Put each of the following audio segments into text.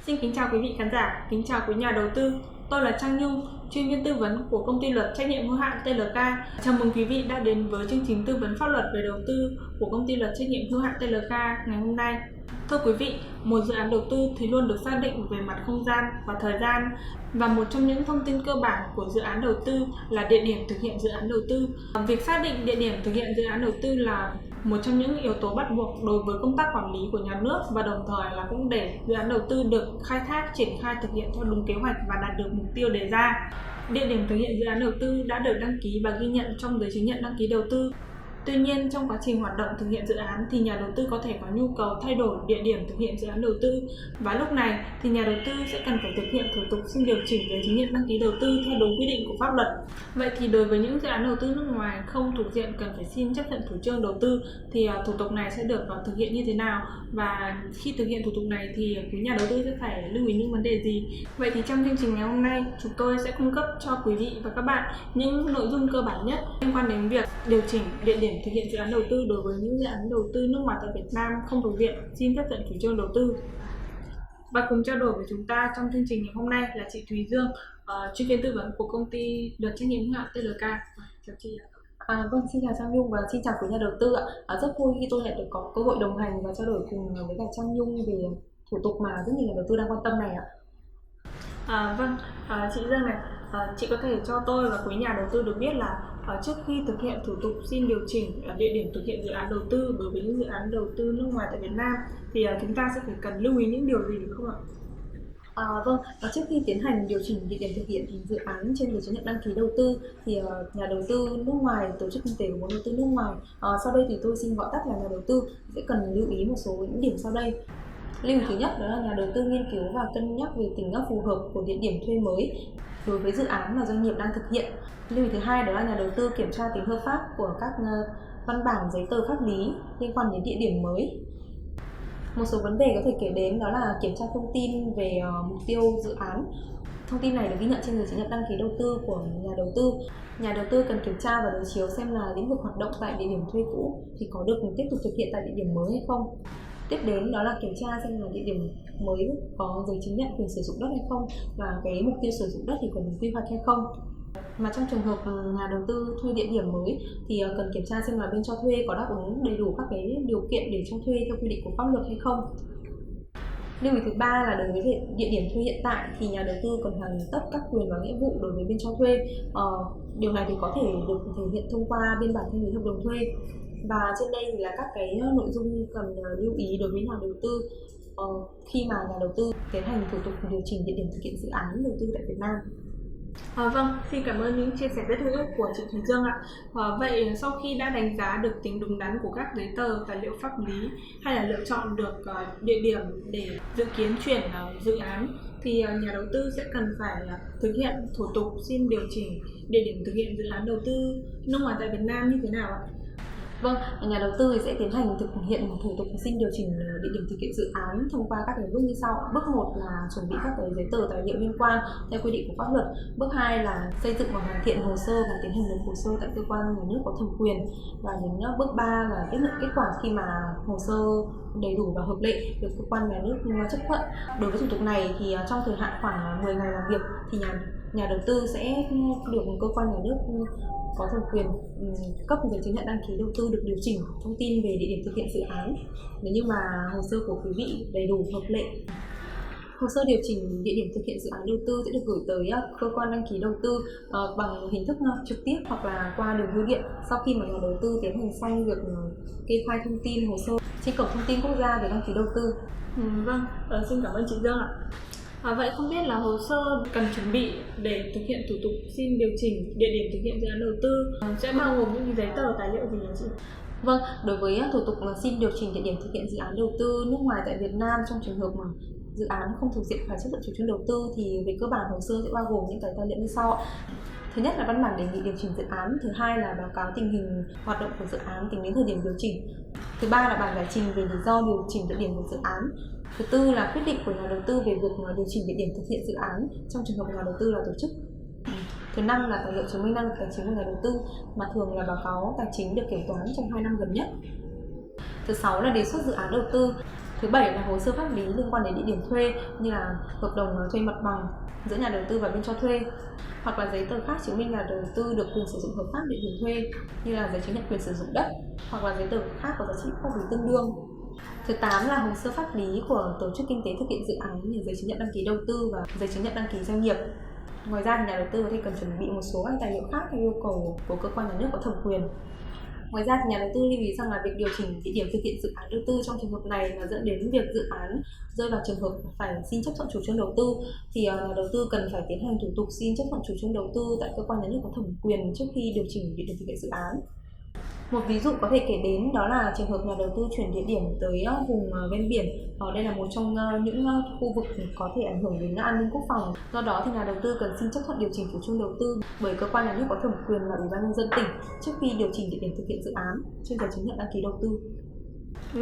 Xin kính chào quý vị khán giả, kính chào quý nhà đầu tư. Tôi là Trang Nhung, chuyên viên tư vấn của công ty luật trách nhiệm hữu hạn TLK. Chào mừng quý vị đã đến với chương trình tư vấn pháp luật về đầu tư của công ty luật trách nhiệm hữu hạn TLK ngày hôm nay. Thưa quý vị, một dự án đầu tư thì luôn được xác định về mặt không gian và thời gian, và một trong những thông tin cơ bản của dự án đầu tư là địa điểm thực hiện dự án đầu tư. Việc xác định địa điểm thực hiện dự án đầu tư là một trong những yếu tố bắt buộc đối với công tác quản lý của nhà nước, và đồng thời là cũng để dự án đầu tư được khai thác, triển khai thực hiện theo đúng kế hoạch và đạt được mục tiêu đề ra. Địa điểm thực hiện dự án đầu tư đã được đăng ký và ghi nhận trong giấy chứng nhận đăng ký đầu tư. Tuy nhiên, trong quá trình hoạt động thực hiện dự án thì nhà đầu tư có thể có nhu cầu thay đổi địa điểm thực hiện dự án đầu tư, và lúc này thì nhà đầu tư sẽ cần phải thực hiện thủ tục xin điều chỉnh giấy chứng nhận đăng ký đầu tư theo đúng quy định của pháp luật. Vậy thì đối với những dự án đầu tư nước ngoài không thuộc diện cần phải xin chấp thuận chủ trương đầu tư thì thủ tục này sẽ được thực hiện như thế nào, và khi thực hiện thủ tục này thì quý nhà đầu tư sẽ phải lưu ý những vấn đề gì? Vậy thì trong chương trình ngày hôm nay, chúng tôi sẽ cung cấp cho quý vị và các bạn những nội dung cơ bản nhất liên quan đến việc điều chỉnh địa điểm thực hiện dự án đầu tư đối với những dự án đầu tư nước ngoài tại Việt Nam không thuộc diện xin chấp thuận chủ trương đầu tư. Và cùng trao đổi với chúng ta trong chương trình ngày hôm nay là chị Thùy Dương, chuyên viên tư vấn của công ty luật trách nhiệm hữu hạn TLK. Chào chị ạ. Vâng, xin chào Trang Nhung và xin chào quý nhà đầu tư ạ. Rất vui khi tôi lại được có cơ hội đồng hành và trao đổi cùng với cả Trang Nhung về thủ tục mà rất nhiều nhà đầu tư đang quan tâm này ạ. Chị Dương này, chị có thể cho tôi và quý nhà đầu tư được biết là trước khi thực hiện thủ tục xin điều chỉnh địa điểm thực hiện dự án đầu tư đối với những dự án đầu tư nước ngoài tại Việt Nam thì chúng ta sẽ phải cần lưu ý những điều gì được không ạ? Vâng, trước khi tiến hành điều chỉnh địa điểm thực hiện dự án trên giấy chứng nhận đăng ký đầu tư thì nhà đầu tư nước ngoài, tổ chức kinh tế của vốn đầu tư nước ngoài, sau đây thì tôi xin gọi tắt là nhà đầu tư sẽ cần lưu ý một số những điểm sau đây. Lưu ý thứ nhất đó là nhà đầu tư nghiên cứu và cân nhắc về tính phù hợp của địa điểm thuê mới đối với dự án mà doanh nghiệp đang thực hiện. Lưu ý thứ hai đó là nhà đầu tư kiểm tra tính hợp pháp của các văn bản giấy tờ pháp lý liên quan đến địa điểm mới. Một số vấn đề có thể kể đến đó là kiểm tra thông tin về mục tiêu dự án. Thông tin này được ghi nhận trên giấy chứng nhận đăng ký đầu tư của nhà đầu tư. Nhà đầu tư cần kiểm tra và đối chiếu xem là lĩnh vực hoạt động tại địa điểm thuê cũ thì có được tiếp tục thực hiện tại địa điểm mới hay không. Tiếp đến đó là kiểm tra xem là địa điểm mới có giấy chứng nhận quyền sử dụng đất hay không, và cái mục tiêu sử dụng đất thì có đúng quy hoạch hay không. Mà trong trường hợp nhà đầu tư thuê địa điểm mới thì cần kiểm tra xem là bên cho thuê có đáp ứng đầy đủ các cái điều kiện để cho thuê theo quy định của pháp luật hay không. Lưu ý thứ ba là đối với địa điểm thuê hiện tại thì nhà đầu tư cần hoàn tất các quyền và nghĩa vụ đối với bên cho thuê. Điều này thì có thể được thể hiện thông qua biên bản thanh lý hợp đồng thuê. Và trên đây thì là các cái nội dung cần lưu ý đối với nhà đầu tư khi mà nhà đầu tư tiến hành thủ tục điều chỉnh địa điểm thực hiện dự án đầu tư tại Việt Nam. Vâng, xin cảm ơn những chia sẻ rất hữu ích của chị Thùy Dương ạ. Vậy sau khi đã đánh giá được tính đúng đắn của các giấy tờ, tài liệu pháp lý hay là lựa chọn được địa điểm để dự kiến chuyển dự án thì nhà đầu tư sẽ cần phải thực hiện thủ tục xin điều chỉnh địa điểm thực hiện dự án đầu tư nước ngoài tại Việt Nam như thế nào ạ? Vâng, nhà đầu tư sẽ tiến hành thực hiện thủ tục xin điều chỉnh địa điểm thực hiện dự án thông qua các cái bước như sau. Bước 1 là chuẩn bị các cái giấy tờ tài liệu liên quan theo quy định của pháp luật. Bước 2 là xây dựng và hoàn thiện hồ sơ và tiến hành nộp hồ sơ tại cơ quan nhà nước có thẩm quyền. Và đến bước 3 là tiếp nhận kết quả khi mà hồ sơ đầy đủ và hợp lệ được cơ quan nhà nước chấp thuận. Đối với thủ tục này thì trong thời hạn khoảng 10 ngày làm việc thì nhà đầu tư sẽ được cơ quan nhà nước có thẩm quyền cấp giấy chứng nhận đăng ký đầu tư được điều chỉnh thông tin về địa điểm thực hiện dự án nếu như mà hồ sơ của quý vị đầy đủ hợp lệ. Hồ sơ điều chỉnh địa điểm thực hiện dự án đầu tư sẽ được gửi tới cơ quan đăng ký đầu tư bằng hình thức trực tiếp hoặc là qua đường bưu điện sau khi mà nhà đầu tư tiến hành xong việc kê khai thông tin hồ sơ trên cổng thông tin quốc gia về đăng ký đầu tư. Vâng, xin cảm ơn chị Dương ạ. Vậy không biết là hồ sơ cần chuẩn bị để thực hiện thủ tục xin điều chỉnh địa điểm thực hiện dự án đầu tư sẽ bao gồm những giấy tờ tài liệu gì hả chị? Vâng, đối với thủ tục xin điều chỉnh địa điểm thực hiện dự án đầu tư nước ngoài tại Việt Nam trong trường hợp mà dự án không thuộc diện phải chấp thuận chủ trương đầu tư thì về cơ bản hồ sơ sẽ bao gồm những cái tài liệu như sau. Thứ nhất là văn bản đề nghị điều chỉnh dự án, thứ hai là báo cáo tình hình hoạt động của dự án tính đến thời điểm điều chỉnh, thứ ba là bản giải trình về lý do điều chỉnh địa điểm của dự án, thứ tư là quyết định của nhà đầu tư về việc điều chỉnh địa điểm thực hiện dự án trong trường hợp nhà đầu tư là tổ chức. Thứ năm là tài liệu chứng minh năng lực tài chính của nhà đầu tư mà thường là báo cáo tài chính được kiểm toán trong 2 năm gần nhất. Thứ sáu là đề xuất dự án đầu tư. Thứ bảy là hồ sơ pháp lý liên quan đến địa điểm thuê như là hợp đồng thuê mặt bằng giữa nhà đầu tư và bên cho thuê, hoặc là giấy tờ khác chứng minh nhà đầu tư được quyền sử dụng hợp pháp địa điểm thuê như là giấy chứng nhận quyền sử dụng đất hoặc là giấy tờ khác có giá trị pháp lý tương đương. Thứ 8 là hồ sơ pháp lý của tổ chức kinh tế thực hiện dự án như giấy chứng nhận đăng ký đầu tư và giấy chứng nhận đăng ký doanh nghiệp. Ngoài ra thì nhà đầu tư có thể cần chuẩn bị một số các tài liệu khác theo yêu cầu của cơ quan nhà nước có thẩm quyền. Ngoài ra thì nhà đầu tư lưu ý rằng là việc điều chỉnh địa điểm thực hiện dự án đầu tư trong trường hợp này mà dẫn đến việc dự án rơi vào trường hợp phải xin chấp thuận chủ trương đầu tư thì nhà đầu tư cần phải tiến hành thủ tục xin chấp thuận chủ trương đầu tư tại cơ quan nhà nước có thẩm quyền trước khi điều chỉnh địa điểm thực hiện dự án. Một ví dụ có thể kể đến đó là trường hợp nhà đầu tư chuyển địa điểm tới vùng ven biển. Đây là một trong những khu vực có thể ảnh hưởng đến an ninh quốc phòng. Do đó thì nhà đầu tư cần xin chấp thuận điều chỉnh chủ trương đầu tư bởi cơ quan nhà nước có thẩm quyền là Ủy ban nhân dân tỉnh trước khi điều chỉnh địa điểm thực hiện dự án trên giấy chứng nhận đăng ký đầu tư.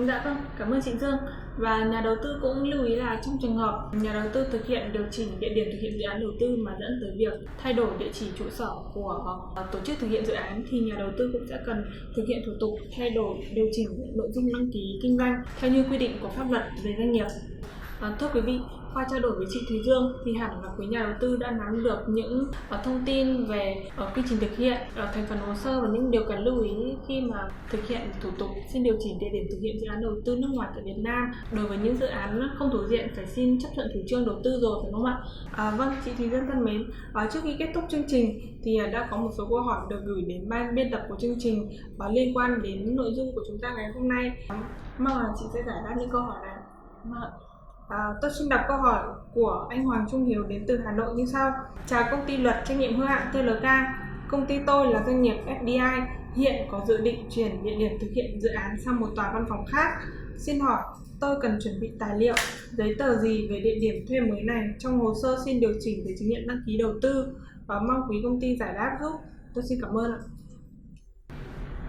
Dạ vâng, cảm ơn chị Dương. Và nhà đầu tư cũng lưu ý là trong trường hợp nhà đầu tư thực hiện điều chỉnh địa điểm thực hiện dự án đầu tư mà dẫn tới việc thay đổi địa chỉ trụ sở của tổ chức thực hiện dự án thì nhà đầu tư cũng sẽ cần thực hiện thủ tục thay đổi điều chỉnh nội dung đăng ký kinh doanh theo như quy định của pháp luật về doanh nghiệp. Thưa quý vị, qua trao đổi với chị Thúy Dương thì hẳn là quý nhà đầu tư đã nắm được những thông tin về quy trình thực hiện, thành phần hồ sơ và những điều cần lưu ý khi mà thực hiện thủ tục xin điều chỉnh địa điểm thực hiện dự án đầu tư nước ngoài tại Việt Nam. Đối với những dự án không thuộc diện phải xin chấp thuận chủ trương đầu tư rồi, phải không ạ? Vâng, chị Thúy Dương thân mến, trước khi kết thúc chương trình thì đã có một số câu hỏi được gửi đến ban biên tập của chương trình liên quan đến nội dung của chúng ta ngày hôm nay. Mong là chị sẽ giải đáp những câu hỏi này. Tôi xin đọc câu hỏi của anh Hoàng Trung Hiếu đến từ Hà Nội như sau. Chào công ty luật trách nhiệm hữu hạn TLK. Công ty tôi là doanh nghiệp FDI, hiện có dự định chuyển địa điểm thực hiện dự án sang một tòa văn phòng khác. Xin hỏi, tôi cần chuẩn bị tài liệu, giấy tờ gì về địa điểm thuê mới này trong hồ sơ xin điều chỉnh giấy chứng nhận đăng ký đầu tư và mong quý công ty giải đáp giúp. Tôi xin cảm ơn ạ.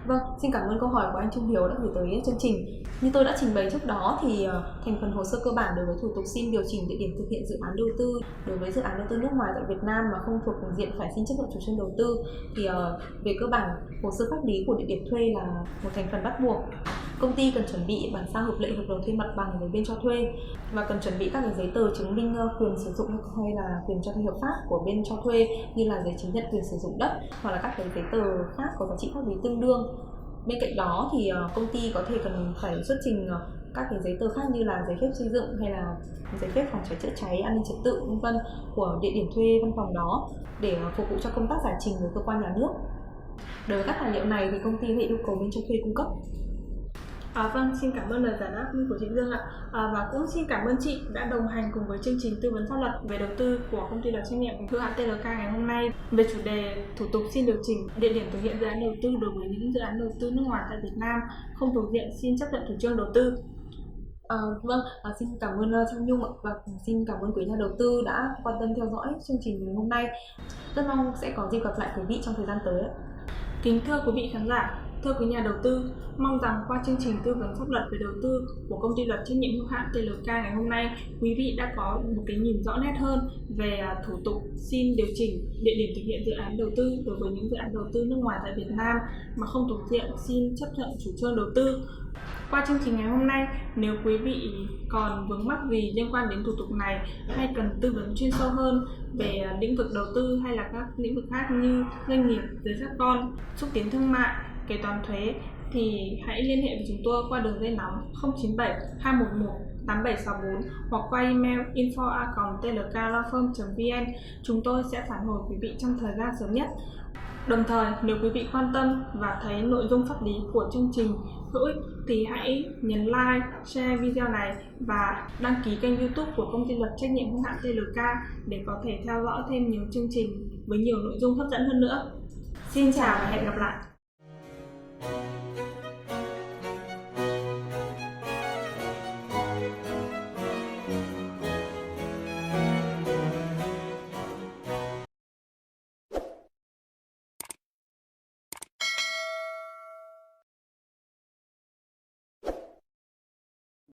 Vâng, xin cảm ơn câu hỏi của anh Trung Hiếu đã gửi tới chương trình. Như tôi đã trình bày trước đó thì thành phần hồ sơ cơ bản đối với thủ tục xin điều chỉnh địa điểm thực hiện dự án đầu tư đối với dự án đầu tư nước ngoài tại Việt Nam mà không thuộc diện phải xin chấp thuận chủ trương đầu tư thì về cơ bản hồ sơ pháp lý của địa điểm thuê là một thành phần bắt buộc. Công ty cần chuẩn bị bản sao hợp lệ hợp đồng thuê mặt bằng với bên cho thuê và cần chuẩn bị các giấy tờ chứng minh quyền sử dụng hay là quyền cho thuê hợp pháp của bên cho thuê như là giấy chứng nhận quyền sử dụng đất hoặc là các giấy tờ khác có giá trị pháp lý tương đương. Bên cạnh đó thì công ty có thể cần phải xuất trình các cái giấy tờ khác như là giấy phép xây dựng hay là giấy phép phòng cháy chữa cháy, an ninh trật tự v.v. của địa điểm thuê văn phòng đó để phục vụ cho công tác giải trình của cơ quan nhà nước. Đối với các tài liệu này thì công ty có thể yêu cầu bên cho thuê cung cấp. Vâng, xin cảm ơn lời giải đáp của chị Dương ạ. Và cũng xin cảm ơn chị đã đồng hành cùng với chương trình tư vấn pháp luật về đầu tư của công ty luật trách nhiệm hữu hạn TLK ngày hôm nay về chủ đề thủ tục xin điều chỉnh địa điểm thực hiện dự án đầu tư đối với những dự án đầu tư nước ngoài tại Việt Nam không thuộc diện xin chấp thuận chủ trương đầu tư. Xin cảm ơn Trang Nhung và xin cảm ơn quý nhà đầu tư đã quan tâm theo dõi chương trình ngày hôm nay. Rất mong sẽ có dịp gặp lại quý vị trong thời gian tới. Kính thưa quý vị khán giả, thưa quý nhà đầu tư, mong rằng qua chương trình tư vấn pháp luật về đầu tư của công ty luật trách nhiệm hữu hạn TLK ngày hôm nay, quý vị đã có một cái nhìn rõ nét hơn về thủ tục xin điều chỉnh địa điểm thực hiện dự án đầu tư đối với những dự án đầu tư nước ngoài tại Việt Nam mà không thuộc diện xin chấp thuận chủ trương đầu tư. Qua chương trình ngày hôm nay, nếu quý vị còn vướng mắc gì liên quan đến thủ tục này hay cần tư vấn chuyên sâu hơn về lĩnh vực đầu tư hay là các lĩnh vực khác như doanh nghiệp, giấy phép con, xúc tiến thương mại, kế toán thuế thì hãy liên hệ với chúng tôi qua đường dây nóng 097 211 8764 hoặc qua email info@tlklawfirm.vn. Chúng tôi sẽ phản hồi quý vị trong thời gian sớm nhất. Đồng thời, nếu quý vị quan tâm và thấy nội dung pháp lý của chương trình hữu ích thì hãy nhấn like, share video này và đăng ký kênh YouTube của công ty luật trách nhiệm hữu hạn TLK để có thể theo dõi thêm nhiều chương trình với nhiều nội dung hấp dẫn hơn nữa. Xin chào và hẹn gặp lại!